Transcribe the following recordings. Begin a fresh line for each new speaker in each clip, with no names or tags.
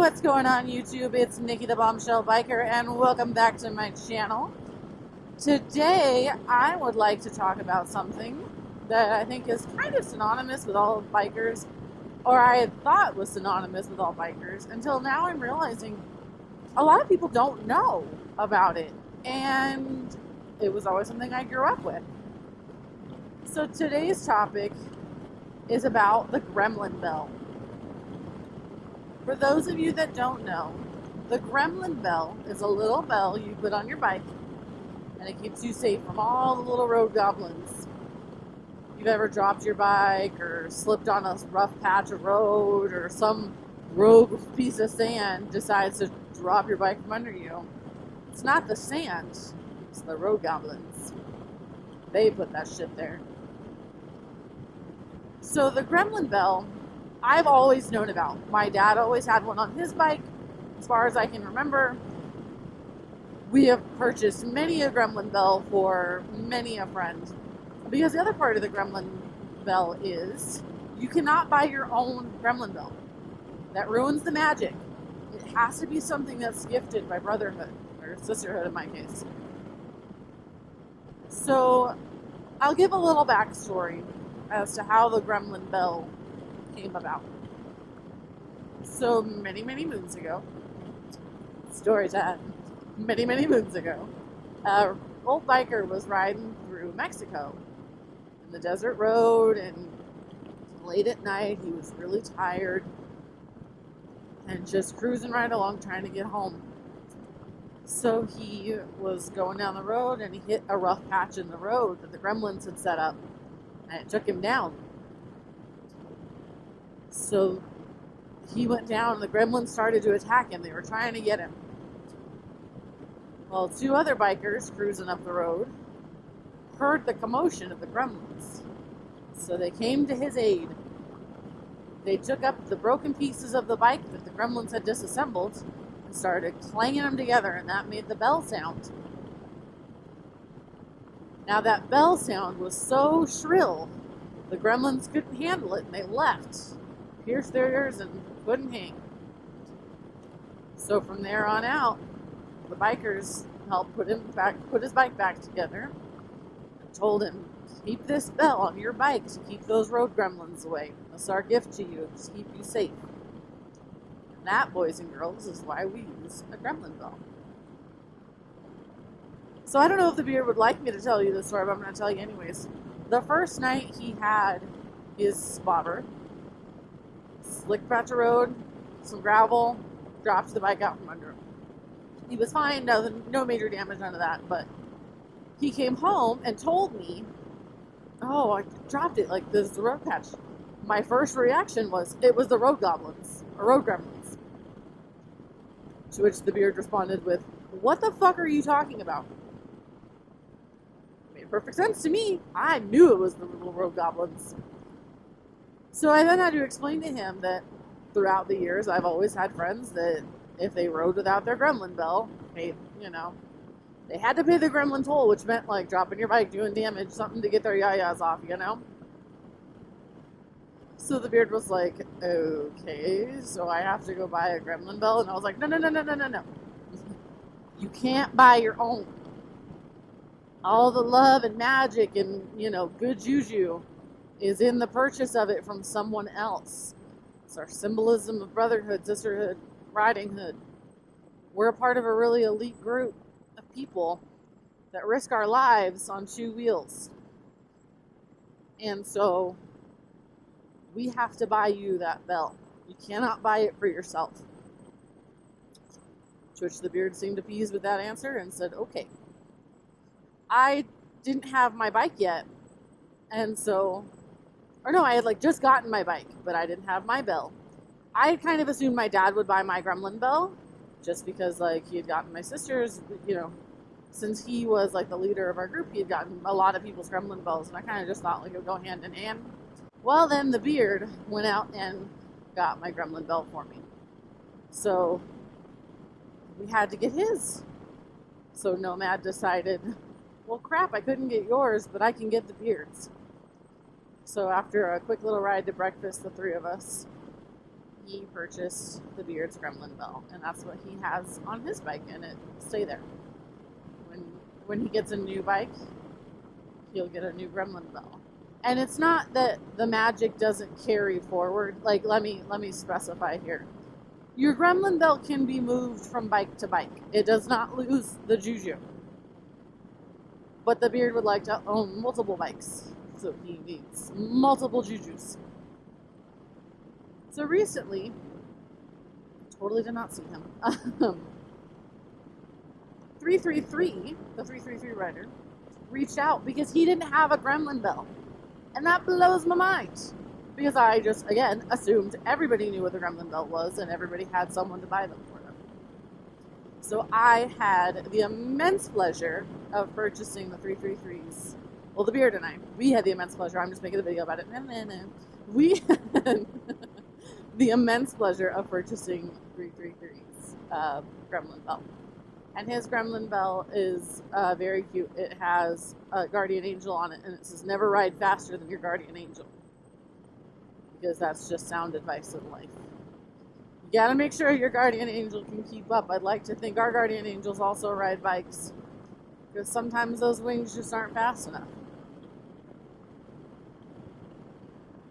what's going on YouTube? It's Nikki the Bombshell Biker and welcome back to my channel. Today I would like to talk about something that I think is kind of synonymous with all bikers, or I had thought was synonymous with all bikers, until now I'm realizing a lot of people don't know about it, and it was always something I grew up with. So today's topic is about the Gremlin Bell. For those of you that don't know, the Gremlin Bell is a little bell you put on your bike, and it keeps you safe from all the little road goblins. If you've ever dropped your bike or slipped on a rough patch of road, or some rogue piece of sand decides to drop your bike from under you, it's not the sand, it's the road goblins. They put that shit there. So the Gremlin Bell, I've always known about. My dad always had one on his bike, as far as I can remember. We have purchased many a Gremlin Bell for many a friend. Because the other part of the Gremlin Bell is, you cannot buy your own Gremlin Bell. That ruins the magic. It has to be something that's gifted by brotherhood, or sisterhood in my case. So, I'll give a little backstory as to how the Gremlin Bell came about. So many moons ago, story time, many moons ago, an old biker was riding through Mexico in the desert road, and late at night he was really tired and just cruising right along trying to get home. So he was going down the road and he hit a rough patch in the road that the gremlins had set up, and it took him down. So he went down and the gremlins started to attack him. They were trying to get him. Well, two other bikers cruising up the road heard the commotion of the gremlins. So they came to his aid. They took up the broken pieces of the bike that the gremlins had disassembled and started clanging them together, and that made the bell sound. Now that bell sound was so shrill, the gremlins couldn't handle it and they left. Pierced their ears and couldn't hang. So from there on out, the bikers helped put his bike back together and told him, keep this bell on your bike to keep those road gremlins away. That's our gift to you, to keep you safe. And that, boys and girls, is why we use a Gremlin Bell. So I don't know if the beard would like me to tell you this story, but I'm going to tell you anyways. The first night he had his bobber, slick patch of road, some gravel, dropped the bike out from under him. He was fine, no major damage, none of that, but he came home and told me, oh, I dropped it, like this is the road patch. My first reaction was, it was the road goblins, or road gremlins. To which the beard responded with, what the fuck are you talking about? Made perfect sense to me. I knew it was the little road goblins. So I then had to explain to him that throughout the years, I've always had friends that if they rode without their Gremlin Bell, they had to pay the Gremlin toll, which meant like dropping your bike, doing damage, something to get their yayas off, So the beard was like, okay, so I have to go buy a Gremlin Bell? And I was like, no. You can't buy your own. All the love and magic and, good juju is in the purchase of it from someone else. It's our symbolism of brotherhood, sisterhood, ridinghood. We're a part of a really elite group of people that risk our lives on two wheels. And so we have to buy you that bell. You cannot buy it for yourself. To which the beard seemed appeased with that answer and said, okay. I didn't have my bike yet. And so, I had just gotten my bike, but I didn't have my bell. I had kind of assumed my dad would buy my Gremlin Bell, just because he had gotten my sister's, since he was the leader of our group, he had gotten a lot of people's Gremlin Bells, and I kind of just thought it would go hand in hand. Well, then the beard went out and got my Gremlin Bell for me. So we had to get his. So Nomad decided, well, crap, I couldn't get yours, but I can get the beard's. So after a quick little ride to breakfast, the three of us, he purchased the Beard's Gremlin Bell, and that's what he has on his bike, and it will stay there. When he gets a new bike, he'll get a new Gremlin Bell. And it's not that the magic doesn't carry forward. Like, let me specify here. Your Gremlin Bell can be moved from bike to bike. It does not lose the juju. But the Beard would like to own multiple bikes, so he needs multiple jujus. So recently, totally did not see him. 333, the 333 rider, reached out because he didn't have a Gremlin Bell. And that blows my mind. Because I just, again, assumed everybody knew what the Gremlin Bell was and everybody had someone to buy them for them. So I had the immense pleasure of purchasing the 333s. Well, the Beard and I, we had the immense pleasure. I'm just making a video about it. We had the immense pleasure of purchasing 333's Gremlin Bell. And his Gremlin Bell is very cute. It has a guardian angel on it, and it says, never ride faster than your guardian angel. Because that's just sound advice in life. You gotta make sure your guardian angel can keep up. I'd like to think our guardian angels also ride bikes. Because sometimes those wings just aren't fast enough.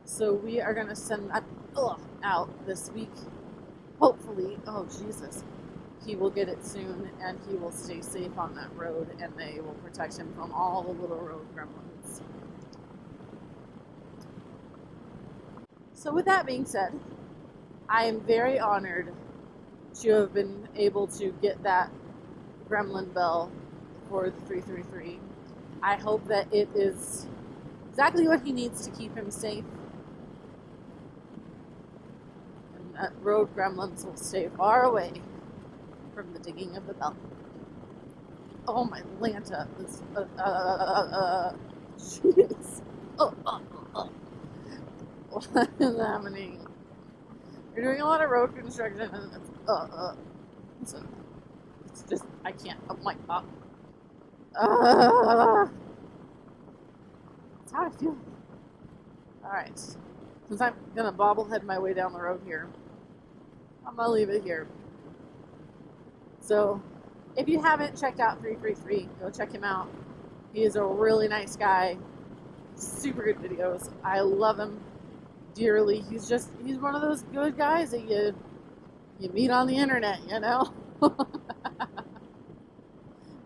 So we are gonna send that out this week. Hopefully, oh Jesus. He will get it soon, and he will stay safe on that road, and they will protect him from all the little road gremlins. So with that being said, I am very honored to have been able to get that Gremlin Bell for the 333. I hope that it is exactly what he needs to keep him safe. And that road gremlins will stay far away from the digging of the bell. Oh, my Lanta. This, jeez. What is happening? You're doing a lot of road construction, and it's just, I can't. Oh my God. That's how I feel. Alright. Since I'm gonna bobblehead my way down the road here, I'm gonna leave it here. So, if you haven't checked out 333, go check him out. He is a really nice guy. Super good videos. I love him dearly. He's one of those good guys that you meet on the internet, you know? But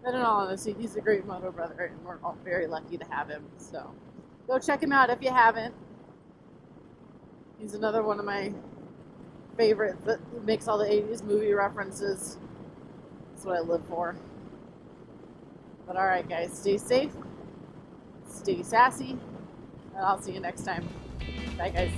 in all honesty, he's a great moto brother, and we're all very lucky to have him. So, go check him out if you haven't. He's another one of my favorites that makes all the 80s movie references. That's what I live for. But alright guys, stay safe, stay sassy, and I'll see you next time. Bye guys.